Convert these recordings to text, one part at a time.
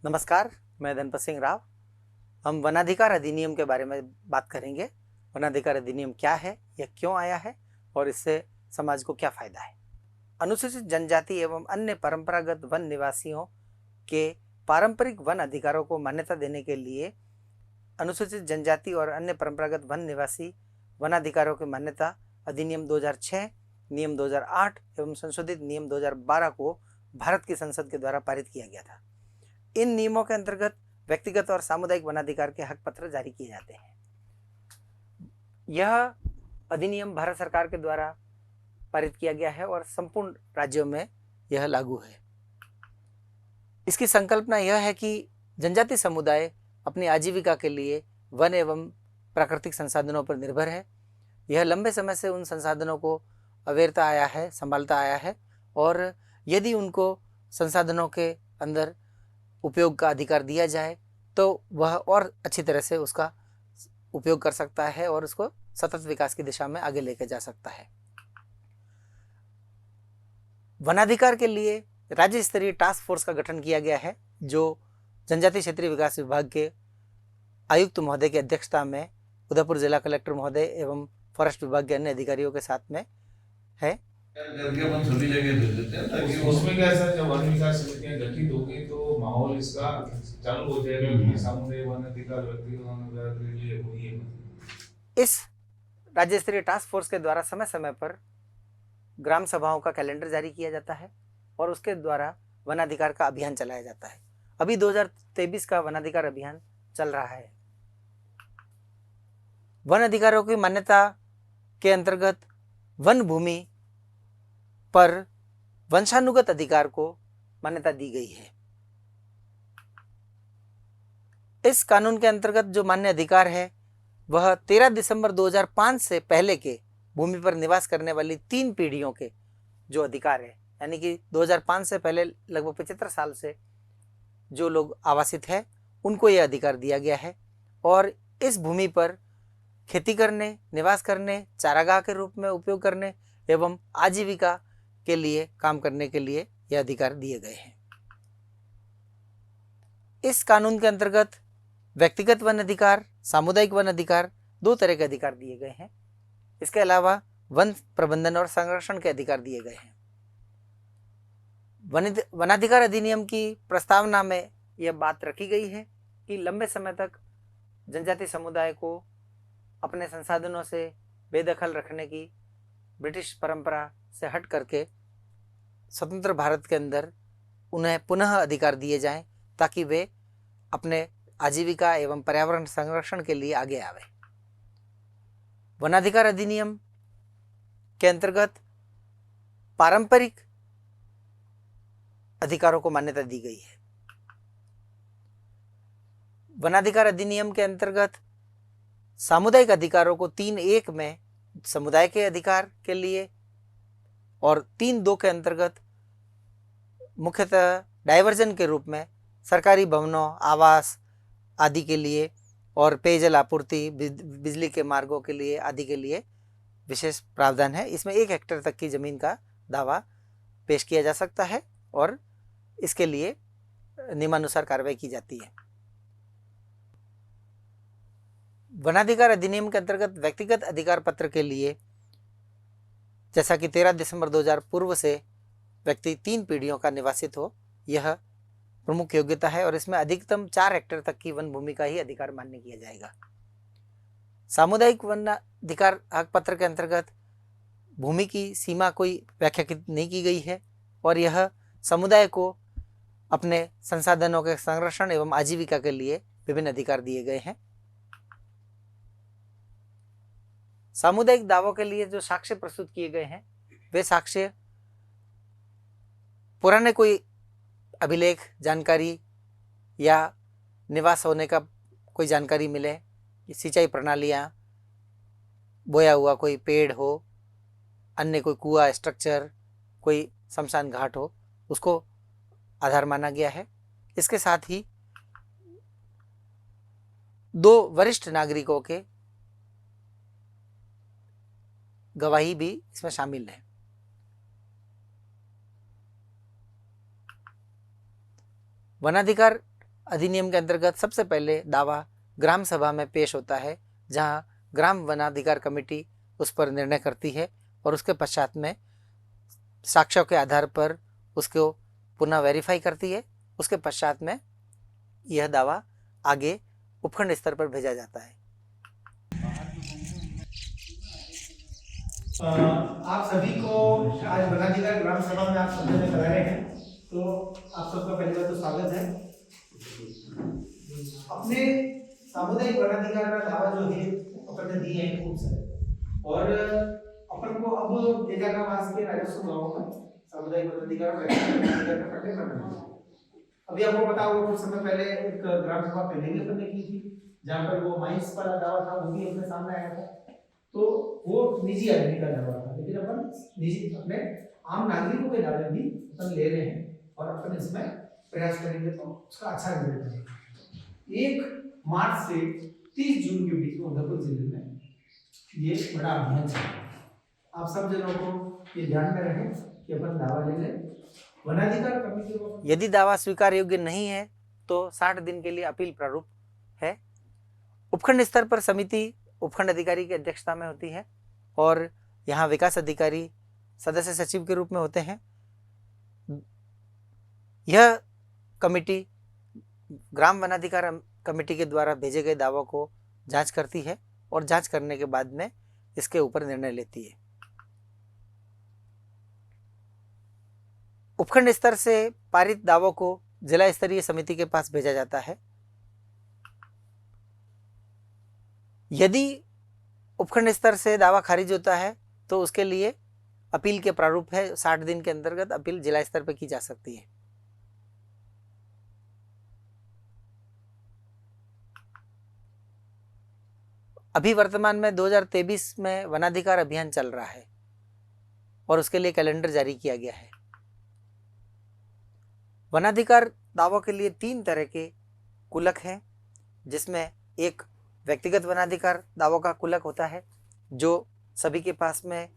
नमस्कार, मैं धनपत सिंह राव। हम वनाधिकार अधिनियम के बारे में बात करेंगे। वनाधिकार अधिनियम क्या है, यह क्यों आया है और इससे समाज को क्या फायदा है। अनुसूचित जनजाति एवं अन्य परंपरागत वन निवासियों के पारंपरिक वन अधिकारों को मान्यता देने के लिए अनुसूचित जनजाति और अन्य परंपरागत वन निवासी वनाधिकारों की मान्यता अधिनियम 2006, नियम 2008 एवं संशोधित नियम 2012 को भारत की संसद के द्वारा पारित किया गया था। इन नियमों के अंतर्गत व्यक्तिगत और सामुदायिक वनाधिकार के हक पत्र जारी किए जाते हैं। यह अधिनियम भारत सरकार के द्वारा पारित किया गया है और संपूर्ण राज्यों में यह लागू है। इसकी संकल्पना यह है कि जनजाति समुदाय अपनी आजीविका के लिए वन एवं प्राकृतिक संसाधनों पर निर्भर है। यह लंबे समय से उन संसाधनों को अवेरता आया है, संभालता आया है और यदि उनको संसाधनों के अंदर उपयोग का अधिकार दिया जाए तो वह और अच्छी तरह से उसका उपयोग कर सकता है और उसको सतत विकास की दिशा में आगे लेकर जा सकता है। वनाधिकार के लिए राज्य स्तरीय टास्क फोर्स का गठन किया गया है, जो जनजातीय क्षेत्रीय विकास विभाग के आयुक्त महोदय की अध्यक्षता में उदयपुर जिला कलेक्टर महोदय एवं फॉरेस्ट विभाग के अन्य अधिकारियों के साथ में है। करके अपन सभी जगह दे देते हैं ताकि उसमें क्या है सर, जब वन विकास समितियां गठित होगी तो माहौल इसका चालू हो जाएगा कि सामुदायिक वन अधिकार व्यक्तिगत वन अधिकार के लिए वही है। इस राज्य स्तरीय टास्क फोर्स के द्वारा समय समय पर ग्राम सभाओं का कैलेंडर जारी किया जाता है और उसके द्वारा वनाधिकार का अभियान चलाया जाता है। अभी 2023 का वनाधिकार अभियान चल रहा है। वन अधिकारों की मान्यता के अंतर्गत वन भूमि पर वंशानुगत अधिकार को मान्यता दी गई है। इस कानून के अंतर्गत जो मान्य अधिकार है वह 13 दिसंबर 2005 से पहले के भूमि पर निवास करने वाली 3 पीढ़ियों के जो अधिकार है, यानी कि 2005 से पहले लगभग 75 साल से जो लोग आवासित है उनको यह अधिकार दिया गया है और इस भूमि पर खेती करने, निवास करने, चारागाह के रूप में उपयोग करने एवं आजीविका के लिए काम करने के लिए यह अधिकार दिए गए हैं। इस कानून के अंतर्गत व्यक्तिगत वन अधिकार, सामुदायिक वन अधिकार, 2 तरह के अधिकार दिए गए हैं। इसके अलावा वन प्रबंधन और संरक्षण के अधिकार दिए गए हैं। वनाधिकार अधिनियम की प्रस्तावना में यह बात रखी गई है कि लंबे समय तक जनजाति समुदाय को अपने संसाधनों से बेदखल रखने की ब्रिटिश परंपरा से हट करके स्वतंत्र भारत के अंदर उन्हें पुनः अधिकार दिए जाएं ताकि वे अपने आजीविका एवं पर्यावरण संरक्षण के लिए आगे आवे। वनाधिकार अधिनियम के अंतर्गत पारंपरिक अधिकारों को मान्यता दी गई है। वनाधिकार अधिनियम के अंतर्गत सामुदायिक अधिकारों को 3(1) में समुदाय के अधिकार के लिए और 3(2) के अंतर्गत मुख्यतः डायवर्जन के रूप में सरकारी भवनों, आवास आदि के लिए और पेयजल आपूर्ति, बिजली के मार्गों के लिए आदि के लिए विशेष प्रावधान है। इसमें 1 हेक्टेयर तक की जमीन का दावा पेश किया जा सकता है और इसके लिए नियमानुसार कार्रवाई की जाती है। वनाधिकार अधिनियम के अंतर्गत व्यक्तिगत अधिकार पत्र के लिए जैसा कि 13 दिसंबर 2000 पूर्व से व्यक्ति 3 पीढ़ियों का निवासित हो, यह प्रमुख योग्यता है और इसमें अधिकतम 4 हेक्टेयर तक की वन भूमि का ही अधिकार मान्य किया जाएगा। सामुदायिक वन अधिकार हक पत्र के अंतर्गत भूमि की सीमा कोई व्याख्या नहीं की गई है और यह समुदाय को अपने संसाधनों के संरक्षण एवं आजीविका के लिए विभिन्न अधिकार दिए गए हैं। सामुदायिक दावों के लिए जो साक्ष्य प्रस्तुत किए गए हैं वे साक्ष्य पुराने कोई अभिलेख, जानकारी या निवास होने का कोई जानकारी मिले, सिंचाई प्रणालियाँ, बोया हुआ कोई पेड़ हो, अन्य कोई कुआं, स्ट्रक्चर, कोई शमशान घाट हो, उसको आधार माना गया है। इसके साथ ही 2 वरिष्ठ नागरिकों के गवाही भी इसमें शामिल है। वनाधिकार अधिनियम के अंतर्गत सबसे पहले दावा ग्राम सभा में पेश होता है, जहां ग्राम वनाधिकार कमेटी उस पर निर्णय करती है और उसके पश्चात में साक्ष्यों के आधार पर उसको पुनः वेरीफाई करती है। उसके पश्चात में यह दावा आगे उपखंड स्तर पर भेजा जाता है। आप सभी को आज वनाधिकार ग्राम सभा में आप सम्मेलन करा रहे हैं, तो आप सबका पहली बात तो स्वागत है। अपने सामुदायिक वनाधिकार का दावा जो है अपन ने दिए हैं खूब सारे, और अपन को अब एजागावास के राजस्व गांव में सामुदायिक वनाधिकार का पट्टे करना है। अभी आपको पता होगा कुछ समय पहले एक ग्राम सभा पहले भी अपन ने की थी, जहां पर वो माइंस वाला दावा था वो भी अपने सामने आया था। तो वो निजी आदमी का दावा था, लेकिन अपन निजी अपने आम नागरिकों के दावे भी अपन ले रहे हैं और अपन इसमें प्रयास करेंगे तो उसका अच्छा रिजल्ट आएगा। 1 मार्च से 30 जून के बीच में उदयपुर जिले में ये बड़ा अभियान चलेगा। आप सब जनों को ये ध्यान में रखें कि अपन दावा ले लें। वनाधिकार कमेटी को यदि दावा स्वीकार योग्य नहीं है तो 60 दिन के लिए अपील प्रारूप है। उपखंड स्तर पर समिति उपखंड अधिकारी की अध्यक्षता में होती है और यहाँ विकास अधिकारी सदस्य सचिव के रूप में होते हैं। यह कमेटी ग्राम वनाधिकार कमेटी के द्वारा भेजे गए दावों को जांच करती है और जांच करने के बाद में इसके ऊपर निर्णय लेती है। उपखंड स्तर से पारित दावों को जिला स्तरीय समिति के पास भेजा जाता है। यदि उपखंड स्तर से दावा खारिज होता है तो उसके लिए अपील के प्रारूप है। 60 दिन के अंतर्गत अपील जिला स्तर पर की जा सकती है। अभी वर्तमान में 2023 में वनाधिकार अभियान चल रहा है और उसके लिए कैलेंडर जारी किया गया है। वनाधिकार दावों के लिए 3 तरह के कुलक हैं, जिसमें एक व्यक्तिगत वनाधिकार दावों का कुलक होता है जो सभी के पास में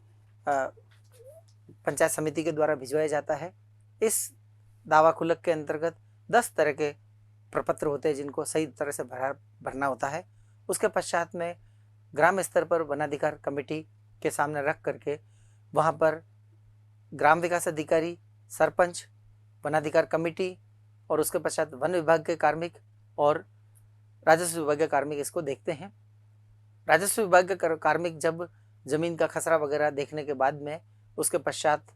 पंचायत समिति के द्वारा भिजवाया जाता है। इस दावा कुलक के अंतर्गत 10 तरह के प्रपत्र होते हैं जिनको सही तरह से भरना होता है। उसके पश्चात में ग्राम स्तर पर वनाधिकार कमेटी के सामने रख करके वहाँ पर ग्राम विकास अधिकारी, सरपंच, वनाधिकार कमेटी और उसके पश्चात वन विभाग के कार्मिक और राजस्व विभाग के कार्मिक इसको देखते हैं। राजस्व विभाग के कार्मिक जब जमीन का खसरा वगैरह देखने के बाद में उसके पश्चात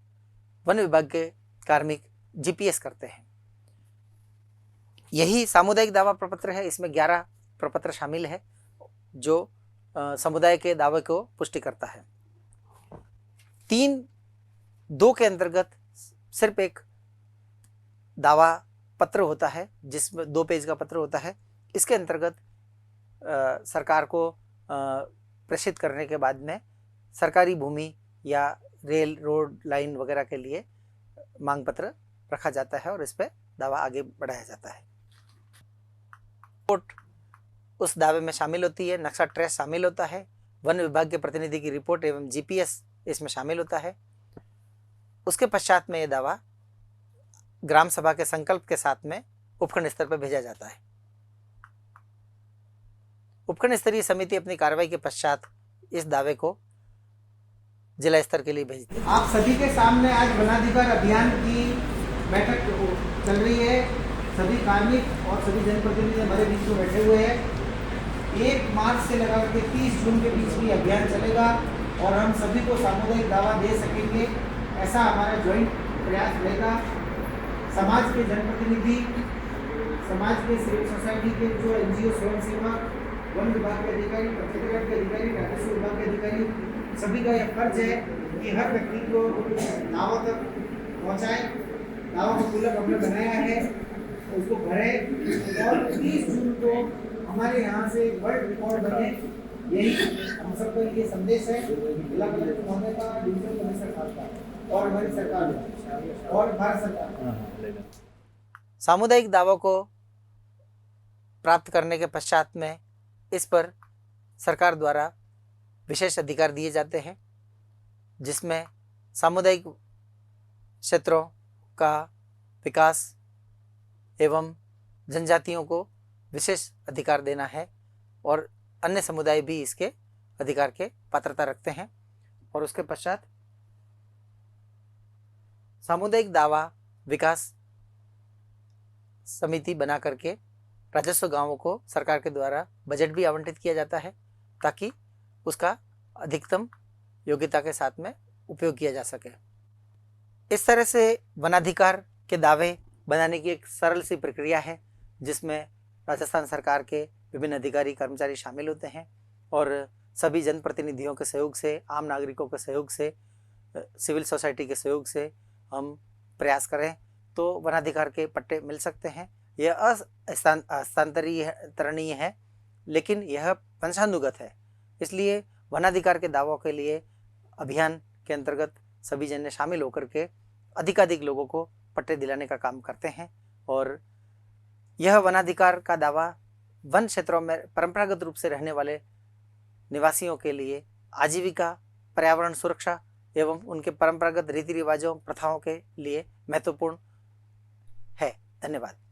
वन विभाग के कार्मिक जीपीएस करते हैं। यही सामुदायिक दावा प्रपत्र है। इसमें 11 प्रपत्र शामिल है जो समुदाय के दावे को पुष्टि करता है। 3-2 के अंतर्गत सिर्फ एक दावा पत्र होता है जिसमें 2 पेज का पत्र होता है। इसके अंतर्गत सरकार को प्रेषित करने के बाद में सरकारी भूमि या रेल, रोड, लाइन वगैरह के लिए मांग पत्र रखा जाता है और इस पर दावा आगे बढ़ाया जाता है। रिपोर्ट उस दावे में शामिल होती है, नक्शा ट्रेस शामिल होता है, वन विभाग के प्रतिनिधि की रिपोर्ट एवं जीपीएस इसमें शामिल होता है। उसके पश्चात में यह दावा ग्राम सभा के संकल्प के साथ में उपखंड स्तर पर भेजा जाता है। उपखंड स्तरीय समिति अपनी कार्रवाई के पश्चात इस दावे को जिला स्तर के लिए भेजती है। आप सभी के सामने आज वनाधिकार अभियान की बैठक चल रही है। सभी कार्मिक और सभी जनप्रतिनिधि हमारे बीच में बैठे हुए हैं। 1 मार्च से लगा के 30 जून के बीच में अभियान चलेगा और हम सभी को सामुदायिक दावा दे सकेंगे, ऐसा हमारा ज्वाइंट प्रयास रहेगा। समाज के जनप्रतिनिधि, समाज के सिविल सोसाइटी के जो एनजीओ स्वयं सेवक, वन विभाग के अधिकारी, पंचायत के अधिकारी, राजस्व विभाग के अधिकारी, सभी का यह फर्ज है कि हर व्यक्ति को दावा तक पहुंचाए। दावा का कुलक हमने बनाया है, उसको भरे और 30 जून को हमारे यहाँ से वर्ल्ड रिकॉर्ड बने। यही हम सबका ये संदेश है जिला कलेक्टर महोदय का, डिविजनल कमिश्नर साहब का और हमारी सरकार और भारत सरकार। सामुदायिक दावों को प्राप्त करने के पश्चात में इस पर सरकार द्वारा विशेष अधिकार दिए जाते हैं, जिसमें सामुदायिक क्षेत्रों का विकास एवं जनजातियों को विशेष अधिकार देना है और अन्य समुदाय भी इसके अधिकार के पात्रता रखते हैं। और उसके पश्चात सामुदायिक दावा विकास समिति बना करके राजस्व गांवों को सरकार के द्वारा बजट भी आवंटित किया जाता है ताकि उसका अधिकतम योग्यता के साथ में उपयोग किया जा सके। इस तरह से वनाधिकार के दावे बनाने की एक सरल सी प्रक्रिया है जिसमें राजस्थान सरकार के विभिन्न अधिकारी कर्मचारी शामिल होते हैं और सभी जनप्रतिनिधियों के सहयोग से, आम नागरिकों के सहयोग से, सिविल सोसाइटी के सहयोग से हम प्रयास करें तो वनाधिकार के पट्टे मिल सकते हैं। यह हस्तांतरणीय है लेकिन यह पंचानुगत है, इसलिए वनाधिकार के दावों के लिए अभियान के अंतर्गत सभी जन शामिल होकर के अधिकाधिक लोगों को पट्टे दिलाने का काम करते हैं। और यह वनाधिकार का दावा वन क्षेत्रों में परंपरागत रूप से रहने वाले निवासियों के लिए आजीविका, पर्यावरण सुरक्षा एवं उनके परंपरागत रीति रिवाजों, प्रथाओं के लिए महत्वपूर्ण है। धन्यवाद।